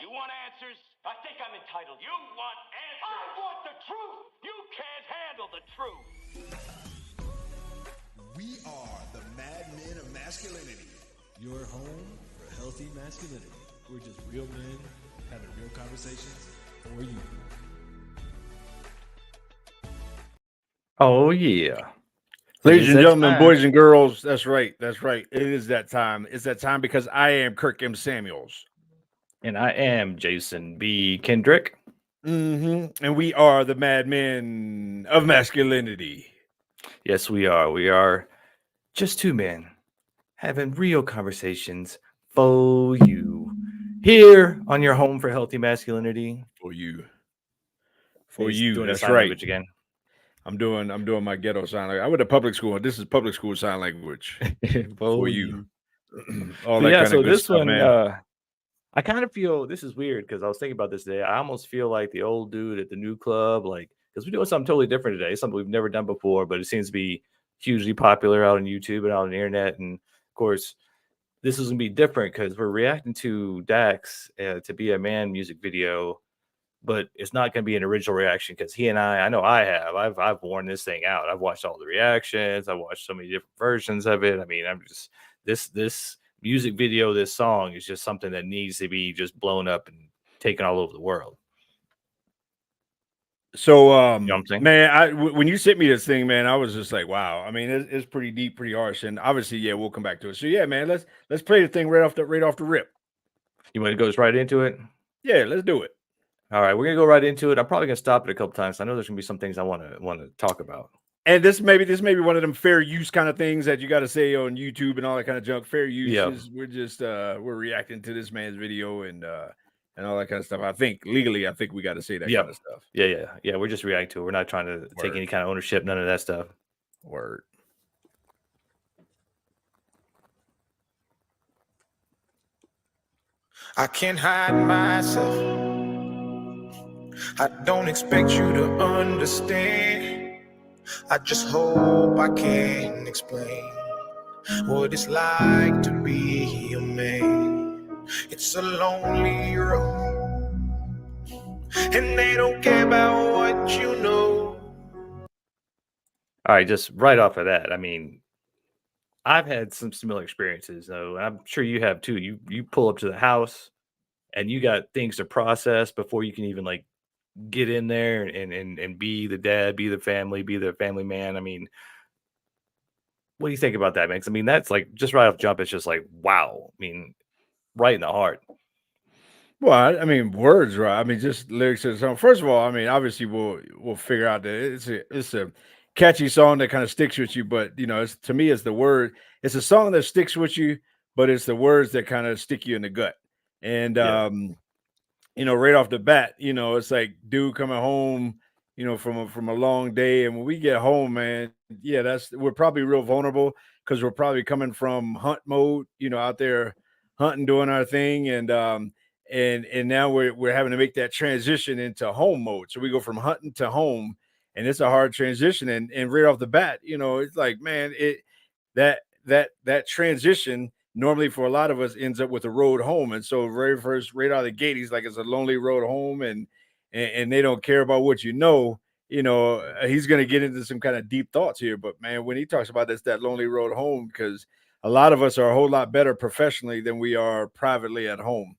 You want answers? I think I'm entitled. You want answers? I want the truth. You can't handle the truth. We are the Mad Men of Masculinity. Your home for healthy masculinity. We're just real men having real conversations for you. Oh, yeah. Ladies and gentlemen, boys and girls, that's right. That's right. It is that time. It's that time because I am Kirk M. Samuels. And I am Jason B. Kendrick. And we are the Mad Men of Masculinity. Yes, we are. We are just two men having real conversations for you. Here on your home for healthy masculinity. For you. Doing That's sign right. language again. I'm doing my ghetto sign language. I went to public school. This is public school sign language. For you. All that kind of good stuff, man. I kind of feel this is weird because I was thinking about this today. I almost feel like the old dude at the new club, like because we're doing something totally different today, something we've never done before, but it seems to be hugely popular out on YouTube and out on the internet. And of course, this is gonna be different because we're reacting to Dax to be a man music video, but it's not gonna be an original reaction because he and I know I have. I've worn this thing out. I've watched all the reactions. I've watched so many different versions of it. I mean, I'm just this music video, this song is just something that needs to be just blown up and taken all over the world. So, You know what I'm saying? man, when you sent me this thing, man, I was just like, wow. I mean, it's pretty deep, pretty harsh, and obviously, yeah, we'll come back to it. So, yeah, man, let's play the thing right off the rip. You want to go right into it? Yeah, let's do it. All right, we're gonna go right into it. I'm probably gonna stop it a couple times. I know there's gonna be some things I want to talk about. And this may be one of them fair use kind of things that you got to say on YouTube and all that kind of junk. Fair use. Yeah. We're just we're reacting to this man's video and all that kind of stuff. I think legally, we got to say that kind of stuff. Yeah. We're just reacting to it. We're not trying to take any kind of ownership. None of that stuff. Word. I can't hide myself. I don't expect you to understand. I just hope I can explain what it's like to be a man. It's a lonely road, and they don't care about what you know. All right, just right off of that, I mean, I've had some similar experiences, though. And I'm sure you have too. You pull up to the house, and you got things to process before you can even like get in there and be the dad, be the family man. I mean, what do you think about that, man? 'Cause, I mean, that's like just right off jump. It's just like, wow. I mean, right in the heart. Well, I mean, words, right? I mean, just lyrics to the song. First of all, I mean, obviously we'll figure out that it's a catchy song that kind of sticks with you. But you know, to me, it's the word. It's a song that sticks with you, but it's the words that kind of stick you in the gut. And you know, right off the bat, you know, it's like dude coming home, you know, from a long day, and when we get home, man, yeah, we're probably real vulnerable because we're probably coming from hunt mode, you know, out there hunting, doing our thing, and now we're having to make that transition into home mode. So we go from hunting to home, and it's a hard transition. And right off the bat, you know, it's like, man, that transition normally for a lot of us ends up with a road home. And so very first, right out of the gate, he's like, it's a lonely road home, and they don't care about what you know. You know, he's going to get into some kind of deep thoughts here. But man, when he talks about this, that lonely road home, because a lot of us are a whole lot better professionally than we are privately at home.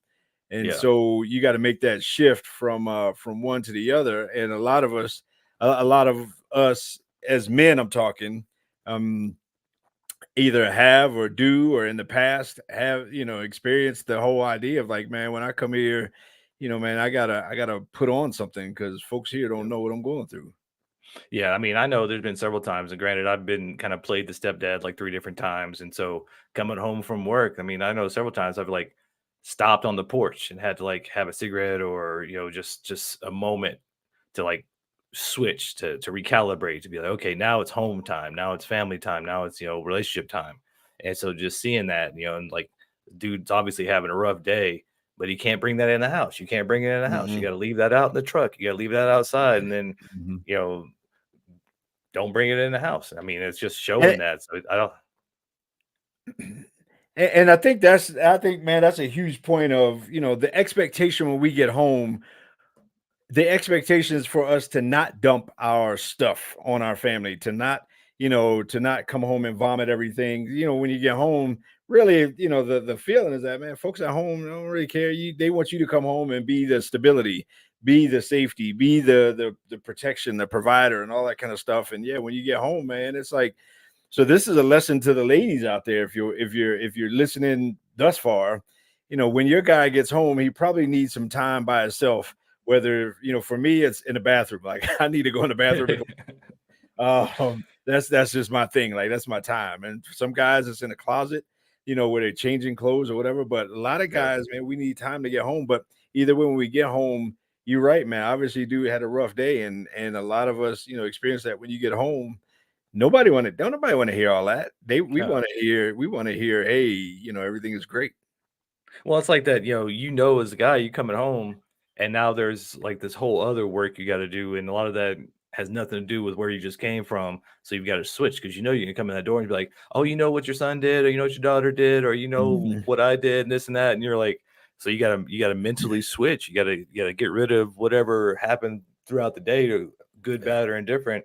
And so you got to make that shift from one to the other. And a lot of us as men, I'm talking, either have or do or in the past have, you know, experienced the whole idea of like, man, when I come here, you know, man, I gotta put on something because folks here don't know what I'm going through. Yeah, I mean, I know there's been several times, and granted, I've been kind of played the stepdad like 3 different times, and so coming home from work, I mean, I know several times I've like stopped on the porch and had to like have a cigarette or you know just a moment to like switch to recalibrate to be like, okay, now it's home time, now it's family time, now it's you know relationship time, and so just seeing that you know and like dude's obviously having a rough day. But he can't bring that in the house. You can't bring it in the house. You got to leave that out in the truck. You got to leave that outside, and then you know don't bring it in the house. I mean, it's just showing that. So I don't. And I think man, that's a huge point of, the expectation when we get home. The expectation is for us to not dump our stuff on our family, to not come home and vomit everything. When you get home, really, the feeling is that, man, folks at home don't really care. They want you to come home and be the stability, be the safety, be the protection, the provider, and all that kind of stuff. And yeah, when you get home, man, it's like, so this is a lesson to the ladies out there. If you're listening thus far, when your guy gets home, he probably needs some time by himself. Whether, for me, it's in the bathroom. Like, I need to go in the bathroom. That's just my thing. Like, that's my time. And for some guys, it's in a closet, where they're changing clothes or whatever. But a lot of guys, man, we need time to get home. But either way, when we get home, you're right, man. Obviously, dude had a rough day, and a lot of us, experience that when you get home. Don't nobody want to hear all that. We No. want to hear, hey, everything is great. Well, it's like that, as a guy, you coming home, and now there's like this whole other work you got to do, and a lot of that has nothing to do with where you just came from. So you've got to switch because you can come in that door and be like, "Oh, you know what your son did, or you know what your daughter did, or you know Mhm. what I did, and this and that," and you're like, so you gotta mentally switch. You gotta get rid of whatever happened throughout the day, to good, Yeah. bad, or indifferent,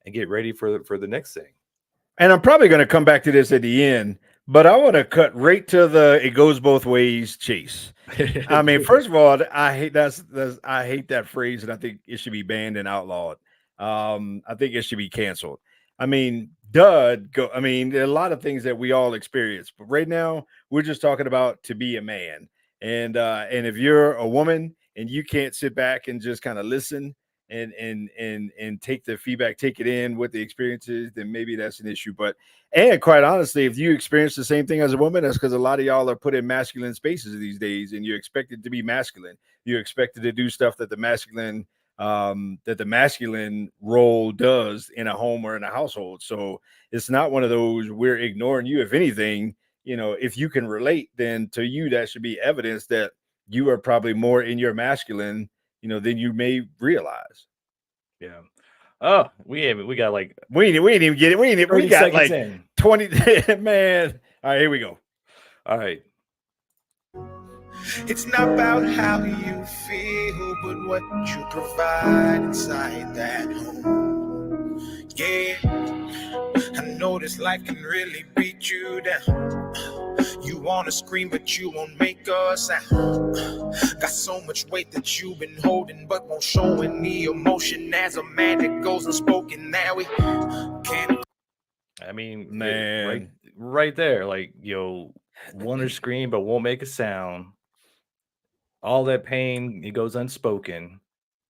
and get ready for the next thing. And I'm probably going to come back to this at the end, but I want to cut right to the "it goes both ways" chase. I mean, Do it. first of all, I hate I hate that phrase, and I think it should be banned and outlawed. I think it should be canceled. I mean, go. I mean, there are a lot of things that we all experience, but right now we're just talking about to be a man. And if you're a woman and you can't sit back and just kind of listen and take the feedback, take it in what the experience is, then maybe that's an issue. But and quite honestly, if you experience the same thing as a woman, that's because a lot of y'all are put in masculine spaces these days, and you're expected to be masculine. You're expected to do stuff that the masculine role does in a home or in a household. So it's not one of those we're ignoring you. If anything, if you can relate, then to you that should be evidence that you are probably more in your masculine, than you may realize. Yeah. Oh, we got like We ain't even get it. We 30 got seconds like in. 20. Man. All right, here we go. All right. It's not about how you feel, but what you provide inside that home. Yeah, I know this life can really beat you down. You wanna scream, but you won't make a sound. Got so much weight that you've been holding, but won't show any emotion. As a man that goes unspoken, now we can't. I mean, right, Man. right there. Like, want to scream but won't make a sound. All that pain, it goes unspoken,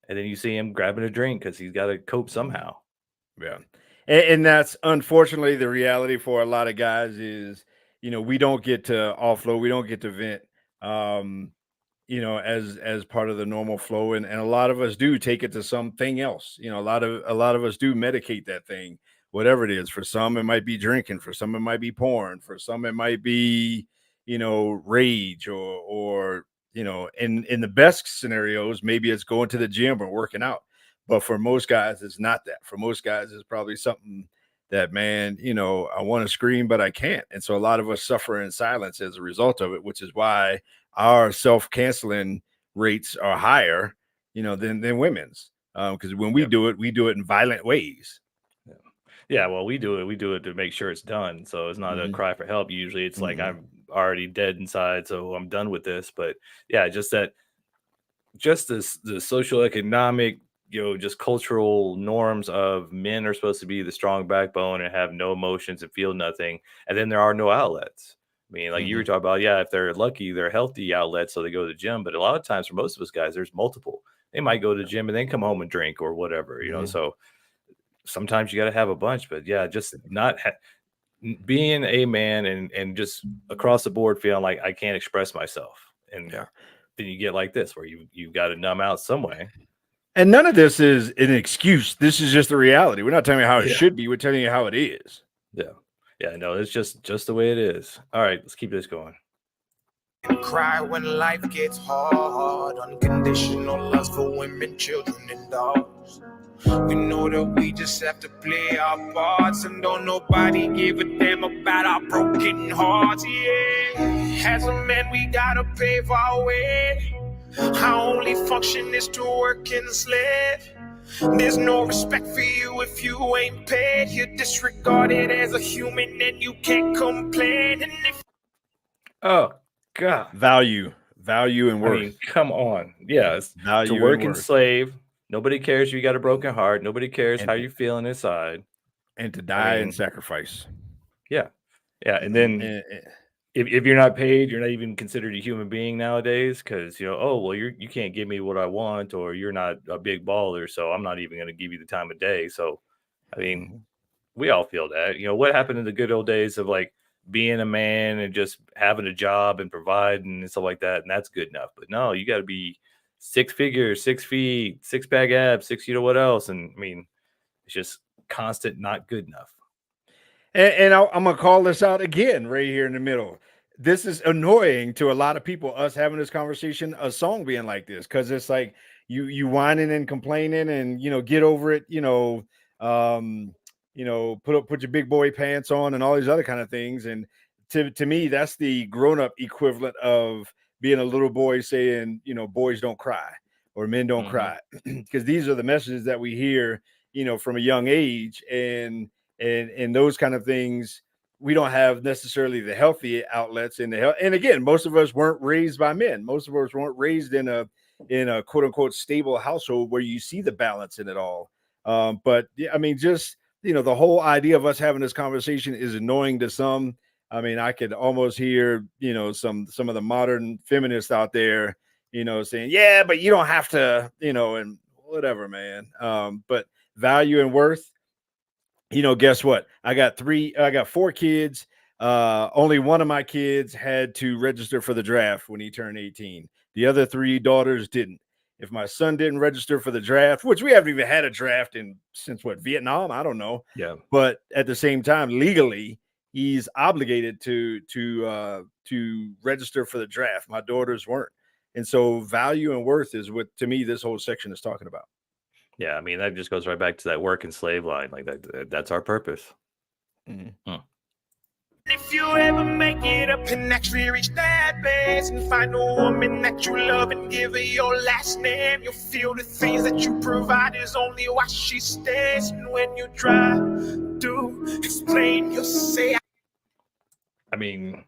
and then you see him grabbing a drink because he's got to cope somehow. Yeah. And that's unfortunately the reality for a lot of guys is, we don't get to offload, we don't get to vent. Um, as part of the normal flow. And a lot of us do take it to something else. A lot of us do medicate that thing, whatever it is. For some, it might be drinking, for some, it might be porn, for some, it might be, rage or in the best scenarios, maybe it's going to the gym or working out. But for most guys, it's not that. For most guys, it's probably something that, man, I want to scream, but I can't. And so a lot of us suffer in silence as a result of it, which is why our self-canceling rates are higher, than women's. Because when Yep. we do it in violent ways. Yeah. Yeah. Well, we do it. We do it to make sure it's done. So it's not a Hmm. cry for help. Usually, it's like Hmm. I'm already dead inside, so I'm done with this. But yeah, just this the social economic, just cultural norms of men are supposed to be the strong backbone and have no emotions and feel nothing, and then there are no outlets. I mean, like you were Hmm. talking about, yeah, if they're lucky, they're healthy outlets, so they go to the gym. But a lot of times, for most of us guys, there's multiple. They might go to the gym and then come home and drink or whatever. Hmm. So sometimes you got to have a bunch, but yeah, just not being a man and just across the board feeling like I can't express myself, and Yeah. then you get like this where you've got to numb out some way. And none of this is an excuse. This is just the reality. We're not telling you how it Yeah. should be. We're telling you how it is. Yeah. Yeah, no, it's just the way it is. All right, let's keep this going. Cry when life gets hard. Unconditional love for women, children, and dogs. We know that we just have to play our parts, and don't nobody give a damn about our broken hearts. Yeah, as a man, we gotta pave our way. Our only function is to work and slave. There's no respect for you if you ain't paid. You're disregarded as a human, and you can't complain. And if Oh God. Value and I worth. mean, come on. Yeah, it's to Value and work and worth. slave. Nobody cares if you got a broken heart. Nobody cares And how to- you're feeling inside. And to die mean, and sacrifice. Yeah. Yeah. And then if you're not paid, you're not even considered a human being nowadays because, oh, well, you can't give me what I want, or you're not a big baller, so I'm not even going to give you the time of day. So, I mean, we all feel that. What happened in the good old days of like being a man and just having a job and providing and stuff like that, and that's good enough. But no, you got to be 6 figures, 6 feet, 6-pack abs, 6 what else? And I mean, it's just constant, not good enough. And I'm gonna call this out again right here in the middle. This is annoying to a lot of people. Us having this conversation, a song being like this, because it's like you whining and complaining, and get over it. Put your big boy pants on and all these other kind of things. And to me, that's the grown up equivalent of being a little boy saying, boys don't cry or men don't cry, because these are the messages that we hear, from a young age, and those kind of things. We don't have necessarily the healthy outlets in the health. And again, most of us weren't raised by men. Most of us weren't raised in a quote unquote stable household where you see the balance in it all. But yeah, I mean, just the whole idea of us having this conversation is annoying to some. I mean, I could almost hear some of the modern feminists out there, saying, yeah, but you don't have to, and whatever, man. But value and worth. Guess what? I got 4 kids. Only one of my kids had to register for the draft when he turned 18. The other 3 daughters didn't. If my son didn't register for the draft, which we haven't even had a draft since Vietnam? I don't know. Yeah. But at the same time, legally, he's obligated to register for the draft. My daughters weren't. And so value and worth is what, to me, this whole section is talking about. Yeah, I mean, that just goes right back to that work and slave line. Like that's our purpose. If you ever make it up and actually reach that place and find a woman that you love and give her your last name, you'll feel the things that you provide is only why she stays. And when you try to explain, you'll say, I mean,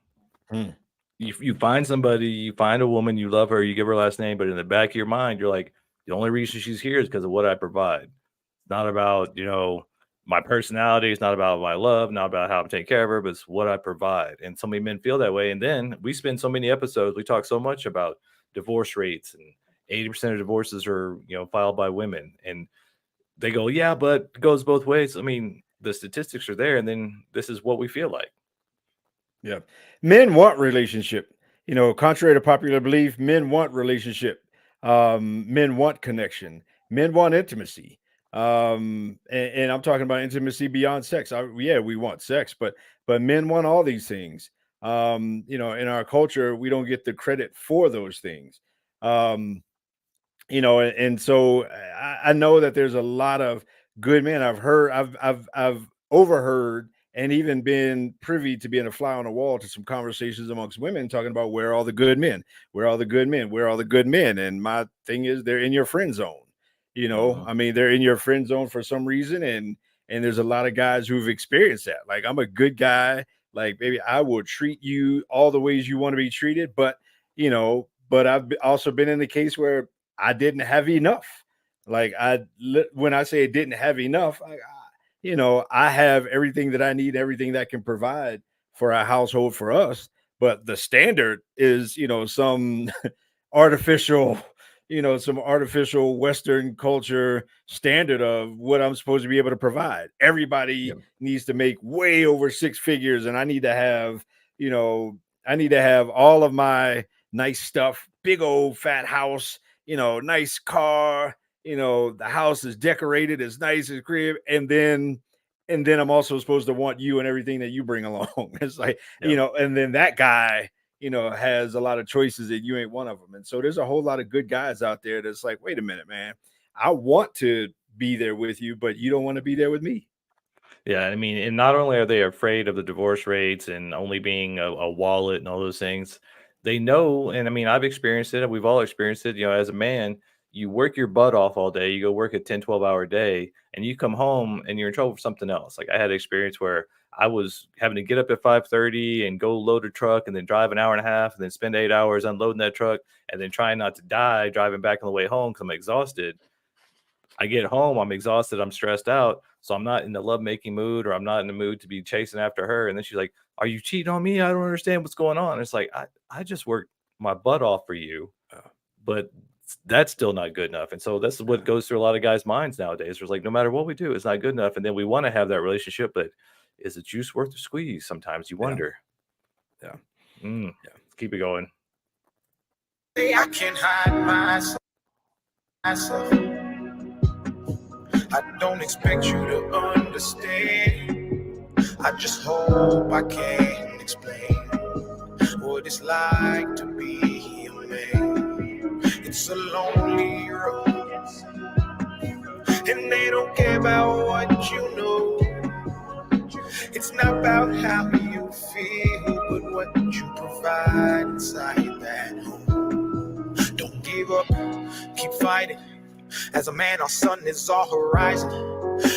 you find somebody, you find a woman, you love her, you give her last name, but in the back of your mind, you're like, the only reason she's here is because of what I provide. It's not about, my personality. It's not about my love, not about how I'm taking care of her, but it's what I provide. And so many men feel that way. And then we spend so many episodes, we talk so much about divorce rates, and 80% of divorces are, filed by women. And they go, yeah, but it goes both ways. I mean, the statistics are there. And then this is what we feel like. Yeah. Men want relationship. Contrary to popular belief, men want relationship. Men want connection. Men want intimacy. And I'm talking about intimacy beyond sex. We want sex, but men want all these things. In our culture, we don't get the credit for those things. And so I know that there's a lot of good men. I've overheard and even been privy to being a fly on the wall to some conversations amongst women talking about where are all the good men, where are all the good men, where are all the good men. And my thing is, they're in your friend zone. I mean, they're in your friend zone for some reason. And there's a lot of guys who've experienced that. Like, I'm a good guy. Like, baby, I will treat you all the ways you want to be treated. But I've also been in the case where I didn't have enough. Like, when I say it didn't have enough, I have everything that I need, everything that can provide for our household for us. But the standard is, some artificial Western culture standard of what I'm supposed to be able to provide. Everybody needs to make way over 6 figures. And I need to have all of my nice stuff, big old fat house, nice car, the house is decorated as nice as crib. And then I'm also supposed to want you and everything that you bring along. It's like, and then that guy, has a lot of choices and you ain't one of them. And so there's a whole lot of good guys out there that's like, wait a minute, man, I want to be there with you, but you don't want to be there with me. Yeah, I mean, and not only are they afraid of the divorce rates and only being a wallet and all those things, they know, and I mean, I've experienced it, and we've all experienced it, as a man, you work your butt off all day, you go work a 10, 12-hour day, and you come home and you're in trouble for something else. Like I had an experience where I was having to get up at 5:30 and go load a truck and then drive an hour and a half and then spend 8 hours unloading that truck and then trying not to die driving back on the way home because I'm exhausted. I get home, I'm exhausted, I'm stressed out, so I'm not in the lovemaking mood or I'm not in the mood to be chasing after her. And then she's like, "Are you cheating on me? I don't understand what's going on." It's like I just worked my butt off for you, but that's still not good enough. And so this is what goes through a lot of guys' minds nowadays. It's like no matter what we do, it's not good enough. And then we want to have that relationship, but is the juice worth the squeeze? Sometimes you wonder. Yeah. Let's keep it going. I can't hide myself. I don't expect you to understand. I just hope I can explain what it's like to be a man. It's a lonely road, and they don't care about what you know. It's not about how you feel, but what you provide inside that home. Don't give up, keep fighting. As a man, our sun is our horizon,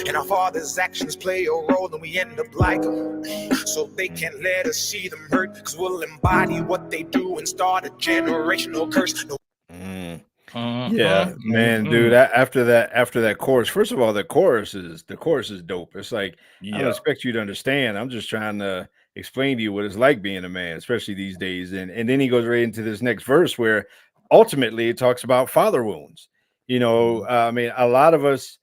and our father's actions play a role, and we end up like them. So they can't let us see them hurt, because we'll embody what they do and start a generational curse. Yeah, man, dude. After that chorus, first of all, the chorus is dope. It's like I don't expect you to understand. I'm just trying to explain to you what it's like being a man, especially these days. And then he goes right into this next verse where ultimately it talks about father wounds. I mean, a lot of us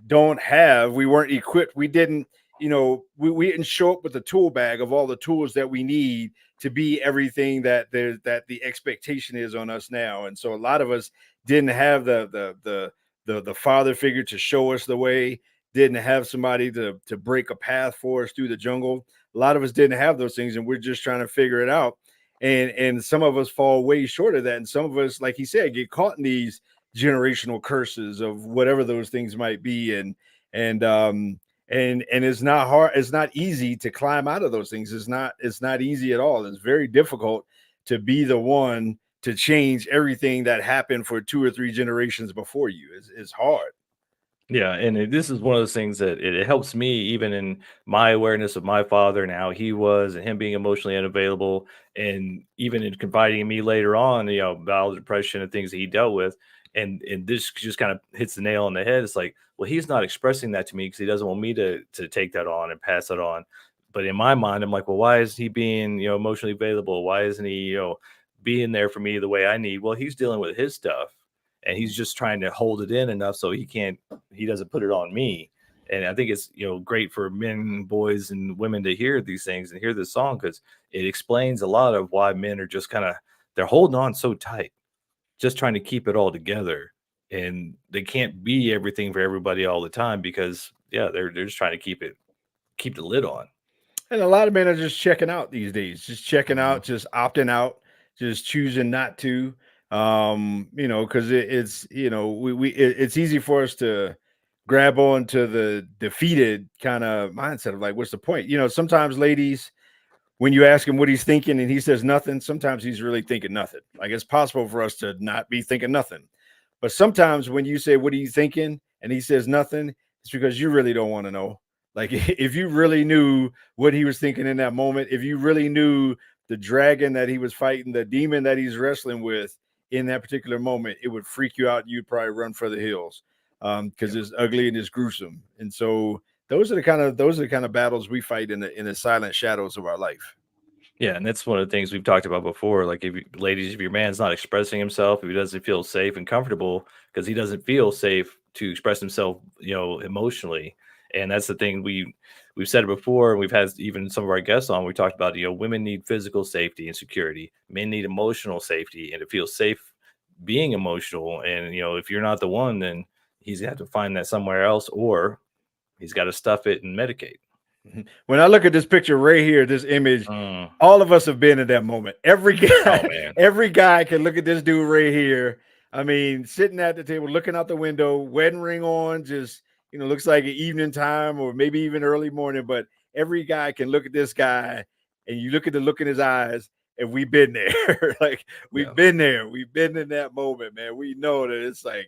we weren't equipped. We didn't, we didn't show up with the tool bag of all the tools that we need to be everything that the expectation is on us now. And so a lot of us didn't have the father figure to show us the way, didn't have somebody to break a path for us through the jungle. A lot of us didn't have those things, and we're just trying to figure it out. And some of us fall way short of that. And some of us, like he said, get caught in these generational curses of whatever those things might be. And it's not hard. It's not easy to climb out of those things. It's not easy at all. It's very difficult to be the one to change everything that happened for 2 or 3 generations before you. It's hard. Yeah, and this is one of those things that it helps me even in my awareness of my father and how he was and him being emotionally unavailable, and even in confiding in me later on, about depression and things that he dealt with. And this just kind of hits the nail on the head. It's like, well, he's not expressing that to me because he doesn't want me to take that on and pass it on. But in my mind, I'm like, well, why is he being emotionally available? Why isn't he being there for me the way I need? Well, he's dealing with his stuff, and he's just trying to hold it in enough so he doesn't put it on me. And I think it's great for men, boys, and women to hear these things and hear this song, because it explains a lot of why men are just they're holding on so tight, just trying to keep it all together, and they can't be everything for everybody all the time because they're just trying to keep the lid on. And a lot of men are just checking out these days, just checking out, just opting out, just choosing not to. Because it's it's easy for us to grab on to the defeated kind of mindset of like, what's the point? Sometimes ladies, when you ask him what he's thinking and he says nothing, sometimes he's really thinking nothing. Like, it's possible for us to not be thinking nothing. But sometimes when you say, what are you thinking? And he says nothing, it's because you really don't want to know. Like, if you really knew what he was thinking in that moment, if you really knew the dragon that he was fighting, the demon that he's wrestling with in that particular moment, it would freak you out. You'd probably run for the hills because it's ugly and it's gruesome. And so those are the kind of battles we fight in the silent shadows of our life. Yeah, and that's one of the things we've talked about before. Like, ladies, if your man's not expressing himself, if he doesn't feel safe and comfortable, because he doesn't feel safe to express himself, emotionally. And that's the thing we've said it before, and we've had even some of our guests on. We talked about, women need physical safety and security. Men need emotional safety and to feel safe being emotional. And if you're not the one, then he's got to find that somewhere else, or he's got to stuff it and medicate. When I look at this picture right here, this image, all of us have been in that moment. Every guy can look at this dude right here. I mean, sitting at the table, looking out the window, wedding ring on, just looks like an evening time or maybe even early morning, but every guy can look at this guy and you look at the look in his eyes, and we've been there. Like, we've been there. We've been in that moment, man. We know that it's like,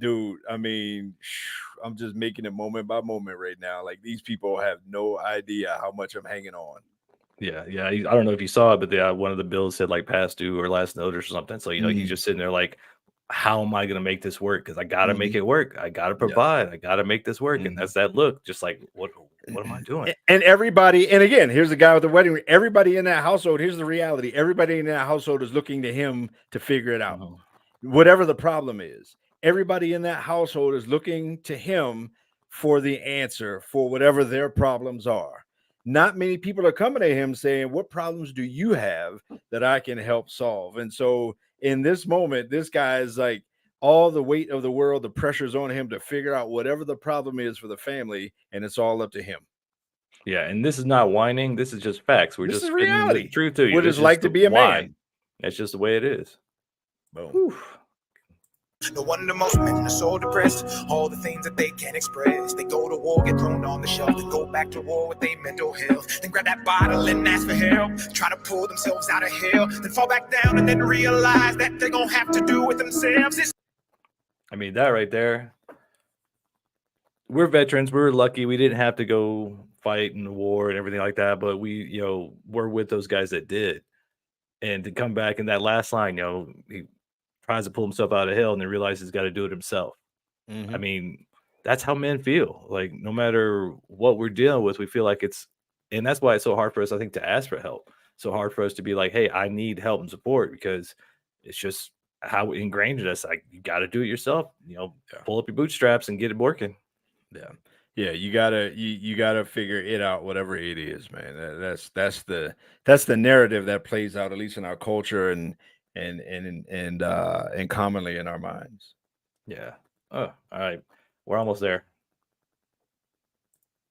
dude, I mean, I'm just making it moment by moment right now. Like, these people have no idea how much I'm hanging on. Yeah. I don't know if you saw it, but one of the bills said like past due or last notice or something. So, he's just sitting there like, how am I going to make this work? Because I got to make it work. I got to provide. I got to make this work. And that's that look, just like, what am I doing? And everybody, and again, here's the guy with the wedding ring. Everybody in that household, here's the reality. Everybody in that household is looking to him to figure it out. Whatever the problem is, everybody in that household is looking to him for the answer for whatever their problems are. Not many people are coming to him saying, what problems do you have that I can help solve? And so in this moment, this guy is like, all the weight of the world, the pressure's on him to figure out whatever the problem is for the family, and it's all up to him. Yeah, and this is not whining. This is just facts. We're just spitting the truth to you. What it's like to be a man. That's just the way it is. Boom. Whew. No wonder most men are so depressed. All the things that they can't express. They go to war, get thrown on the shelf, then go back to war with their mental health. Then grab that bottle and ask for help. Try to pull themselves out of hell. Then fall back down and then realize that they're gonna have to do it themselves. I mean, that right there. We're veterans. We're lucky. We didn't have to go fight in the war and everything like that. But we, we're with those guys that did. And to come back in that last line, he tries to pull himself out of hell and then realizes he's got to do it himself. I mean, that's how men feel. Like, no matter what we're dealing with, we feel like and that's why it's so hard for us, I think, to ask for help. So hard for us to be like, hey, I need help and support, because it's just how ingrained in us. Like, you got to do it yourself. Pull up your bootstraps and get it working. Yeah. You gotta figure it out, whatever it is, man. That's the narrative that plays out, at least in our culture and commonly in our minds. Yeah. Oh, all right. We're almost there.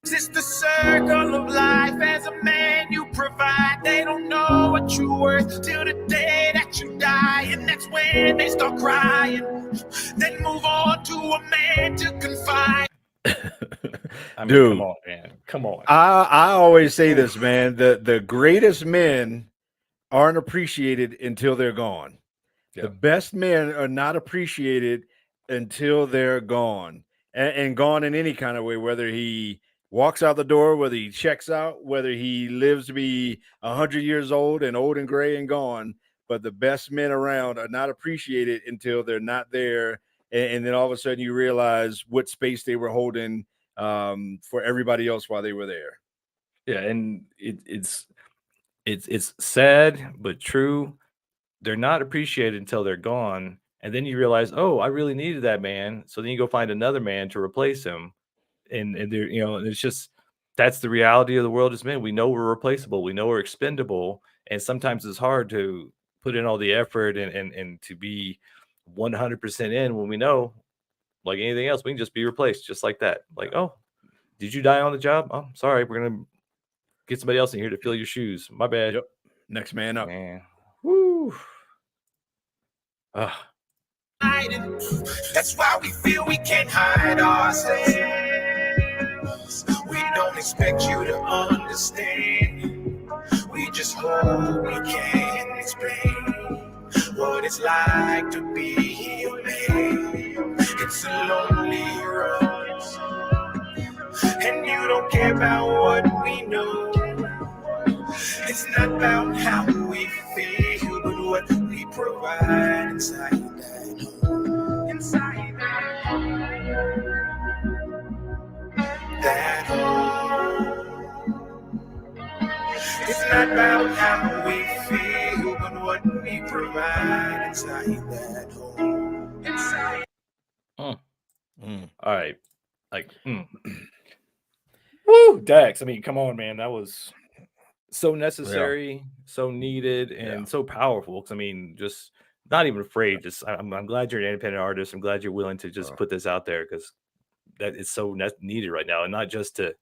It's the circle of life. As a man, you provide. They don't know what you're worth till the day that you die, and that's when they start crying. Then move on to a man to confide. I mean, dude, come on, man. Come on. I always say this, man. The greatest men aren't appreciated until they're gone. The best men are not appreciated until they're gone, and gone in any kind of way, whether he walks out the door, whether he checks out, whether he lives to be 100 years old and gray and gone. But the best men around are not appreciated until they're not there. And then all of a sudden you realize what space they were holding for everybody else while they were there. Yeah. And it's sad, but true. They're not appreciated until they're gone. And then you realize, oh, I really needed that man. So then you go find another man to replace him. And there, it's just, that's the reality of the world as men. We know we're replaceable. We know we're expendable. And sometimes it's hard to put in all the effort and to be 100% in when we know, like anything else, we can just be replaced just like that. Like, oh, did you die on the job? Oh, sorry. We're going to get somebody else in here to fill your shoes. My bad. Yep. Next man up. Man. Woo. That's why we feel we can't hide ourselves. We don't expect you to understand. We just hope we can explain what it's like to be a man. It's a lonely road, and you don't care about what we know. It's not about how we feel, but what we provide inside that home. Inside that home. That home. It's not about how we feel, but what we provide inside that home. Inside. All right. Like, woo, Dax. I mean, come on, man. That was so necessary, so needed, and so powerful. Because I mean, just not even afraid. Just I'm glad you're an independent artist. I'm glad you're willing to just put this out there, because that is so needed right now, and not just to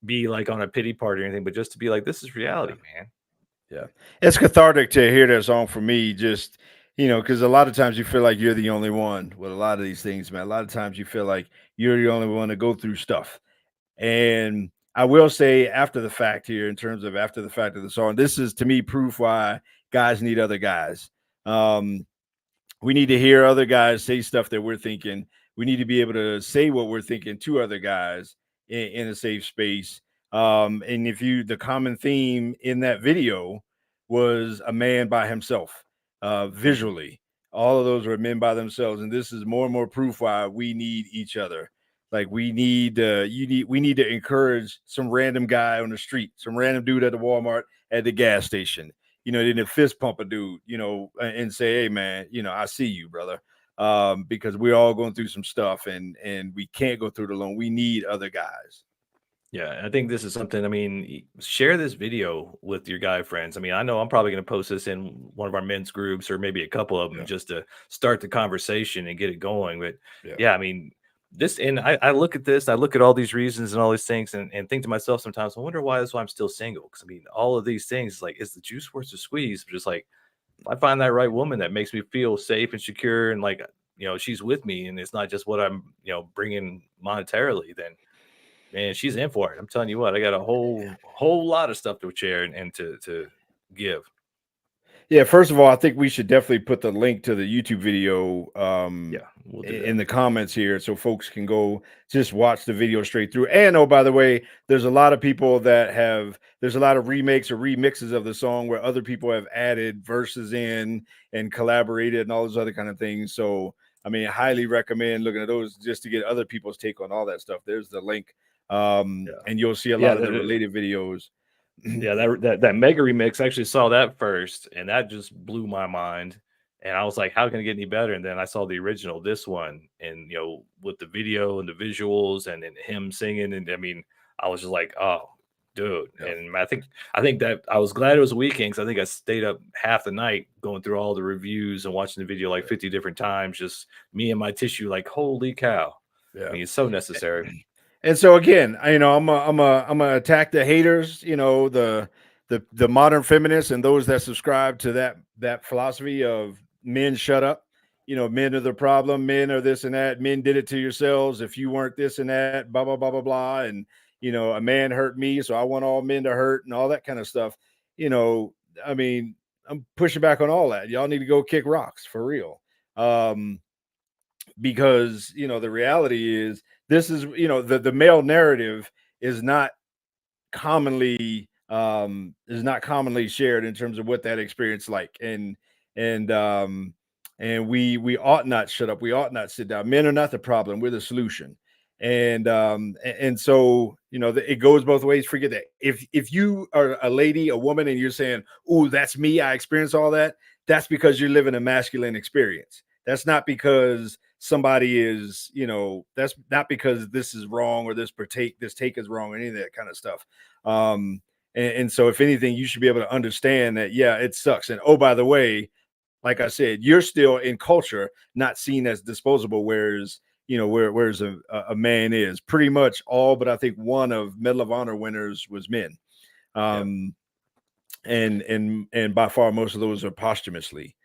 be like on a pity party or anything, but just to be like, this is reality, man. Yeah, it's cathartic to hear that song for me. Just because a lot of times you feel like you're the only one with a lot of these things, man. A lot of times you feel like You're the only one to go through stuff. And I will say after the fact here, in terms of after the fact of the song, this is to me proof why guys need other guys. We need to hear other guys say stuff that we're thinking. We need to be able to say what we're thinking to other guys in a safe space. And the common theme in that video was a man by himself, visually. All of those were men by themselves. And this is more and more proof why we need each other. Like we need to encourage some random guy on the street, some random dude at the Walmart, at the gas station, then fist pump a dude, and say, hey man, I see you, brother. Because we're all going through some stuff and we can't go through it alone. We need other guys. Yeah, I think this is something. I mean, share this video with your guy friends. I mean, I know I'm probably going to post this in one of our men's groups or maybe a couple of them Yeah. just to start the conversation and get it going. But Yeah. yeah, I mean, I look at this, I look at all these reasons and all these things and think to myself sometimes, I wonder why that's why I'm still single. Because I mean, all of these things, like, is the juice worth the squeeze? But just like, if I find that right woman that makes me feel safe and secure and like, she's with me and it's not just what I'm, bringing monetarily, then man, she's in for it. I'm telling you what, I got a whole lot of stuff to share and to give. Yeah, first of all, I think we should definitely put the link to the YouTube video Yeah, we'll do in that. the comments here so folks can go just watch the video straight through. And oh, by the way, there's a lot of people there's a lot of remakes or remixes of the song where other people have added verses in and collaborated and all those other kind of things. So, I mean, I highly recommend looking at those just to get other people's take on all that stuff. There's the link. And you'll see a lot of the related videos. Yeah, that mega remix, I actually saw that first, and that just blew my mind. And I was like, how can it get any better? And then I saw the original, this one, and with the video and the visuals and him singing, and I mean, I was just like, oh, dude. Yeah. And I think that I was glad it was a weekend because I think I stayed up half the night going through all the reviews and watching the video like 50 different times. Just me and my tissue, like, holy cow. Yeah. I mean, it's so necessary. And so again, I'm gonna attack the haters, the modern feminists and those that subscribe to that philosophy of men shut up. Men are the problem. Men are this and that. Men did it to yourselves. If you weren't this and that, blah blah blah blah blah. And a man hurt me, so I want all men to hurt and all that kind of stuff. I mean, I'm pushing back on all that. Y'all need to go kick rocks for real. Because the reality is this is the male narrative is not commonly shared in terms of what that experience like and we ought not shut up. We ought not sit down. Men are not the problem. We're the solution. And so it goes both ways. Forget that. If you are a lady, a woman, and you're saying, "Oh, that's me. I experienced all that." That's because you're living a masculine experience. That's not because somebody is, that's not because this is wrong or this take is wrong or any of that kind of stuff. And so if anything, you should be able to understand that, yeah, it sucks. And oh, by the way, like I said, you're still in culture not seen as disposable, whereas whereas a man is pretty much all but I think one of Medal of Honor winners was men. And by far most of those are posthumously.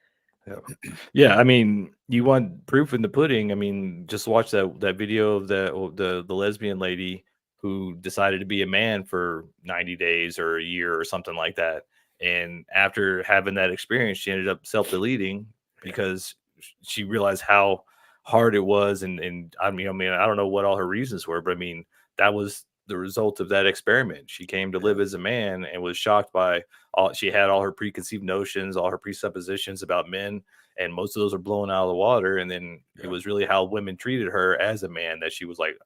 Yeah, I mean, you want proof in the pudding. I mean, just watch that video of the lesbian lady who decided to be a man for 90 days or a year or something like that. And after having that experience, she ended up self-deleting because she realized how hard it was. And I mean, I don't know what all her reasons were, but I mean, that was the result of that experiment. She came to live as a man and was shocked by she had all her preconceived notions, all her presuppositions about men, and most of those are blown out of the water. And then it was really how women treated her as a man that she was like,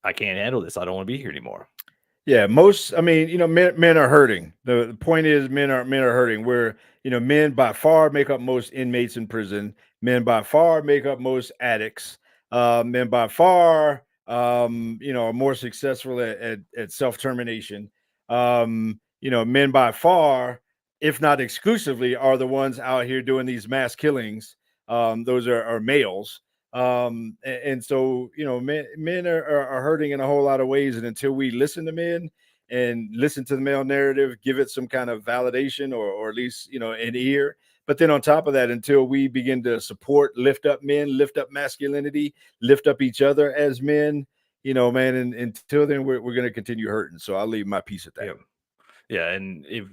I can't handle this. I don't want to be here anymore. Yeah, most, I mean, men are hurting. The point is men are hurting. Where, men by far make up most inmates in prison. Men by far make up most addicts. Men by far, are more successful at self-termination. Men by far, if not exclusively, are the ones out here doing these mass killings. Those are males. And so men are hurting in a whole lot of ways, and until we listen to men and listen to the male narrative, give it some kind of validation or at least, an ear. But then on top of that, until we begin to support, lift up men, lift up masculinity, lift up each other as men, man, and until then, we're going to continue hurting. So I'll leave my piece at that. Yeah. And if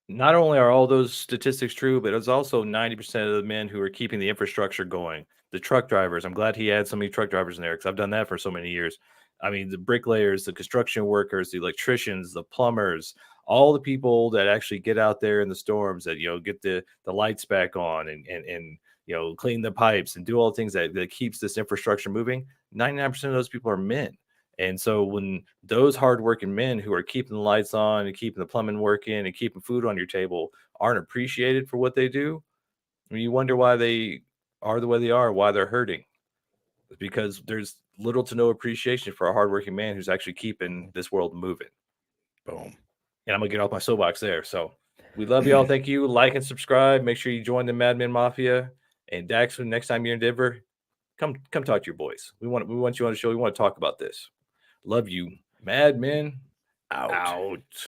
not only are all those statistics true, but it's also 90% of the men who are keeping the infrastructure going. The truck drivers. I'm glad he had so many truck drivers in there because I've done that for so many years. I mean, the bricklayers, the construction workers, the electricians, the plumbers, all the people that actually get out there in the storms that, get the lights back on and clean the pipes and do all the things that keeps this infrastructure moving. 99% of those people are men. And so when those hardworking men who are keeping the lights on and keeping the plumbing working and keeping food on your table aren't appreciated for what they do, I mean, you wonder why they are the way they are, why they're hurting. It's because there's little to no appreciation for a hardworking man who's actually keeping this world moving. Boom. And I'm going to get off my soapbox there. So we love y'all. Thank you. Like and subscribe. Make sure you join the Mad Men Mafia. And Dax, next time you're in Denver, come talk to your boys. We want you on the show. We want to talk about this. Love you. Mad Men out.